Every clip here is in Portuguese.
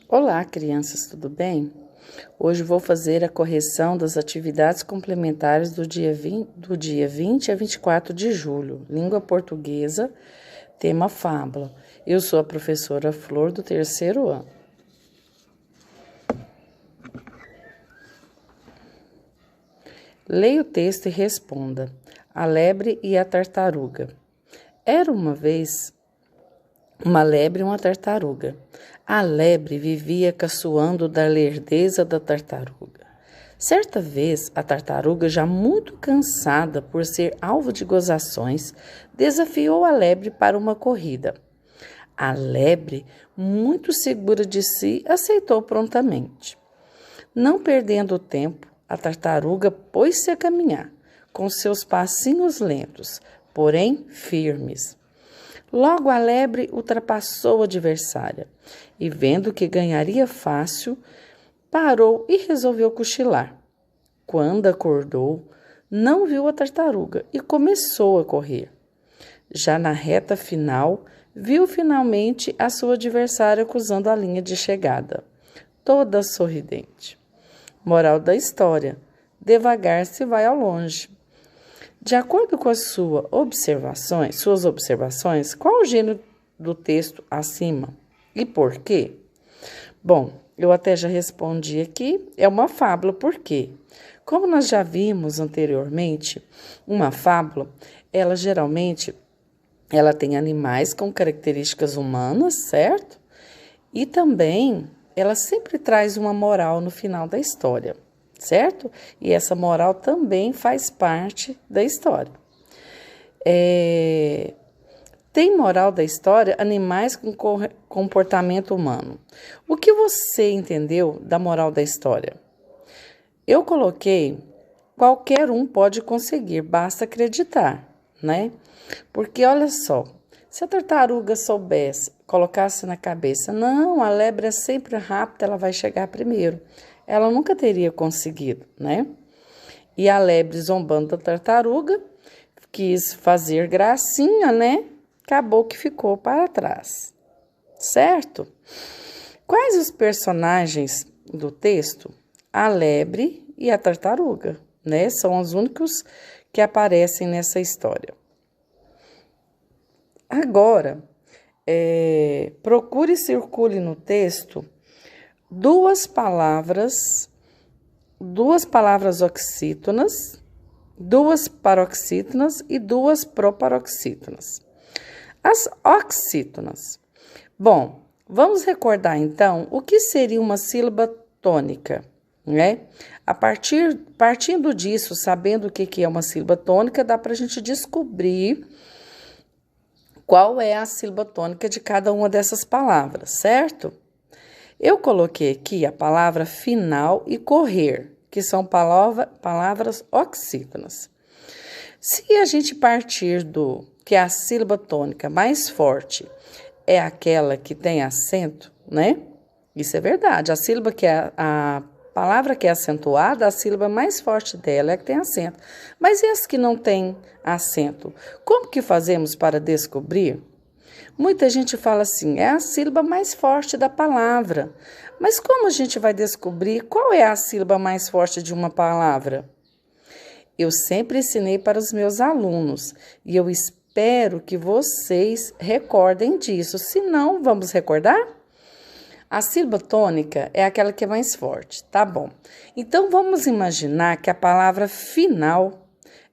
Olá, crianças, tudo bem? Hoje vou fazer a correção das atividades complementares do dia 20 a 24 de julho, língua portuguesa, tema fábula. Eu sou a professora Flor do terceiro ano. Leia o texto e responda. A lebre e a tartaruga. Era uma vez uma lebre e uma tartaruga. A lebre vivia caçoando da lerdeza da tartaruga. Certa vez, a tartaruga, já muito cansada por ser alvo de gozações, desafiou a lebre para uma corrida. A lebre, muito segura de si, aceitou prontamente. Não perdendo tempo, a tartaruga pôs-se a caminhar, com seus passinhos lentos, porém firmes. Logo a lebre ultrapassou a adversária e, vendo que ganharia fácil, parou e resolveu cochilar. Quando acordou, não viu a tartaruga e começou a correr. Já na reta final, viu finalmente a sua adversária cruzando a linha de chegada, toda sorridente. Moral da história: devagar se vai ao longe. De acordo com as suas observações, qual o gênero do texto acima e por quê? Bom, eu até já respondi aqui, é uma fábula, por quê? Como nós já vimos anteriormente, uma fábula, ela geralmente tem animais com características humanas, certo? E também ela sempre traz uma moral no final da história, certo? E essa moral também faz parte da história. Tem moral da história animais com comportamento humano. O que você entendeu da moral da história? Eu coloquei: qualquer um pode conseguir, basta acreditar, né? Porque olha só, se a tartaruga soubesse, colocasse na cabeça, não, a lebre é sempre rápida, ela vai chegar primeiro, ela nunca teria conseguido, né? E a lebre, zombando da tartaruga, quis fazer gracinha, né? Acabou que ficou para trás, certo? Quais os personagens do texto? A lebre e a tartaruga, né? São os únicos que aparecem nessa história. Agora, procure e circule no texto duas palavras oxítonas, duas paroxítonas e duas proparoxítonas. As oxítonas. Bom, vamos recordar então o que seria uma sílaba tônica, né? Partindo disso, sabendo o que é uma sílaba tônica, dá para a gente descobrir qual é a sílaba tônica de cada uma dessas palavras, certo? Eu coloquei aqui a palavra final e correr, que são palavras oxítonas. Se a gente partir do que a sílaba tônica mais forte é aquela que tem acento, né? Isso é verdade. A sílaba a palavra que é acentuada, a sílaba mais forte dela é a que tem acento. Mas e as que não têm acento? Como que fazemos para descobrir? Muita gente fala assim, é a sílaba mais forte da palavra. Mas como a gente vai descobrir qual é a sílaba mais forte de uma palavra? Eu sempre ensinei para os meus alunos e eu espero que vocês recordem disso. Se não, vamos recordar? A sílaba tônica é aquela que é mais forte, tá bom? Então, vamos imaginar que a palavra final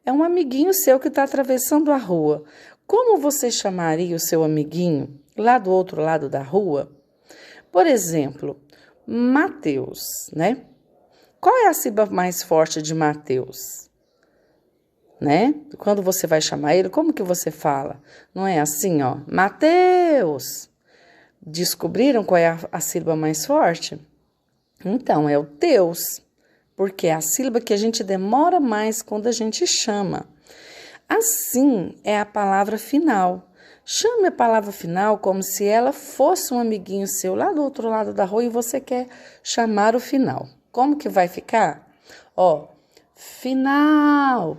é um amiguinho seu que está atravessando a rua. Como você chamaria o seu amiguinho lá do outro lado da rua? Por exemplo, Mateus, né? Qual é a sílaba mais forte de Mateus? Né? Quando você vai chamar ele, como que você fala? Não é assim, ó, Mateus. Descobriram qual é a sílaba mais forte? Então, é o teus, porque é a sílaba que a gente demora mais quando a gente chama. Assim é a palavra final. Chame a palavra final como se ela fosse um amiguinho seu lá do outro lado da rua e você quer chamar o final. Como que vai ficar? Ó, final.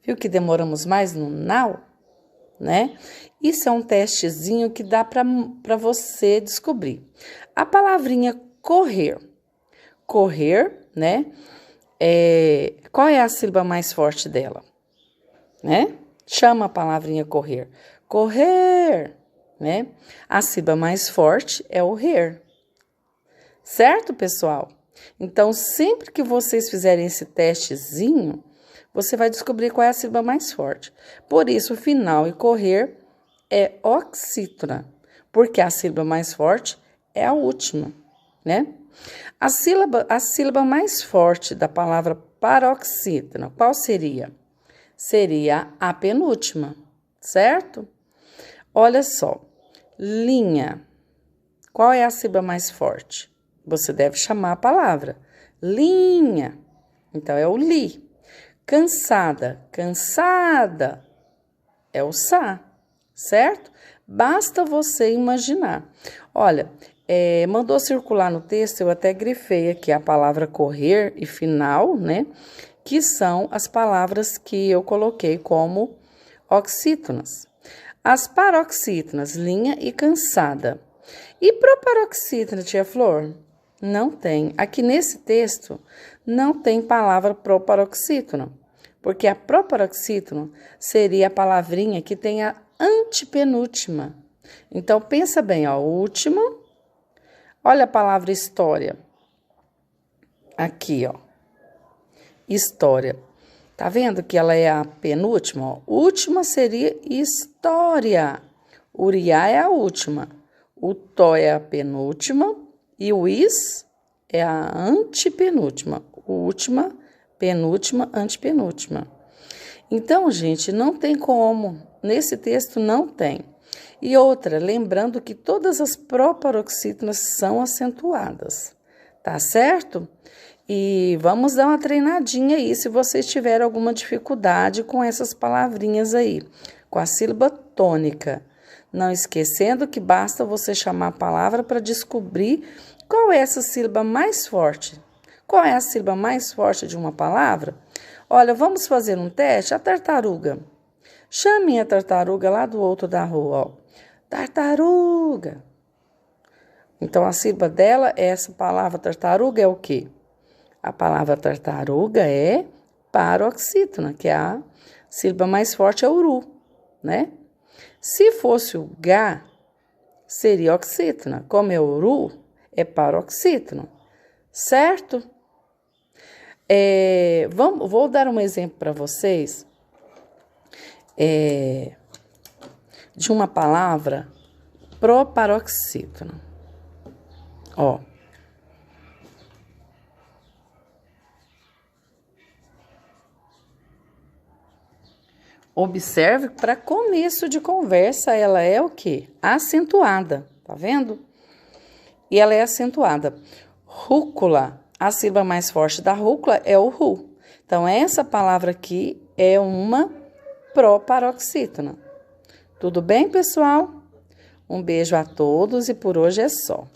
Viu que demoramos mais no now? né? Isso é um testezinho que dá para você descobrir. A palavrinha correr. Correr, né? Qual é a sílaba mais forte dela? Né? Chama a palavrinha correr. Correr, né? A sílaba mais forte é o rer. Certo, pessoal? Então, sempre que vocês fizerem esse testezinho, você vai descobrir qual é a sílaba mais forte. Por isso, o final e correr é oxítona, porque a sílaba mais forte é a última, né? A sílaba mais forte da palavra paroxítona, qual seria? Seria a penúltima, certo? Olha só, linha. Qual é a sílaba mais forte? Você deve chamar a palavra linha. Então, é o li. Cansada, cansada, é o sa, certo? Basta você imaginar. Olha, mandou circular no texto, eu até grifei aqui a palavra correr e final, né? Que são as palavras que eu coloquei como oxítonas. As paroxítonas, linha e cansada. E proparoxítona, tia Flor? Não tem. Aqui nesse texto, não tem palavra proparoxítona, porque a proparoxítona seria a palavrinha que tem a antepenúltima. Então, pensa bem, ó, última. Olha a palavra história. Aqui, ó. História. Tá vendo que ela é a penúltima? Ó? Última seria história. Uriá é a última. O tó é a penúltima e o is é a antepenúltima. Última, penúltima, antepenúltima. Então, gente, não tem como. Nesse texto não tem. E outra, lembrando que todas as proparoxítonas são acentuadas. Tá certo? E vamos dar uma treinadinha aí, se vocês tiverem alguma dificuldade com essas palavrinhas aí, com a sílaba tônica. Não esquecendo que basta você chamar a palavra para descobrir qual é essa sílaba mais forte. Qual é a sílaba mais forte de uma palavra? Olha, vamos fazer um teste? A tartaruga. Chamem a tartaruga lá do outro da rua, ó. Tartaruga. Então, a sílaba dela, essa palavra tartaruga é o quê? A palavra tartaruga é paroxítona, que é a sílaba mais forte, é o ru, né? Se fosse o G, seria oxítona. Como é o ru, é paroxítona, certo? Vou dar um exemplo para vocês de uma palavra proparoxítona. Ó. Observe, para começo de conversa, ela é o quê? Acentuada, tá vendo? E ela é acentuada. Rúcula, a sílaba mais forte da rúcula é o ru. Então, essa palavra aqui é uma proparoxítona. Tudo bem, pessoal? Um beijo a todos e por hoje é só.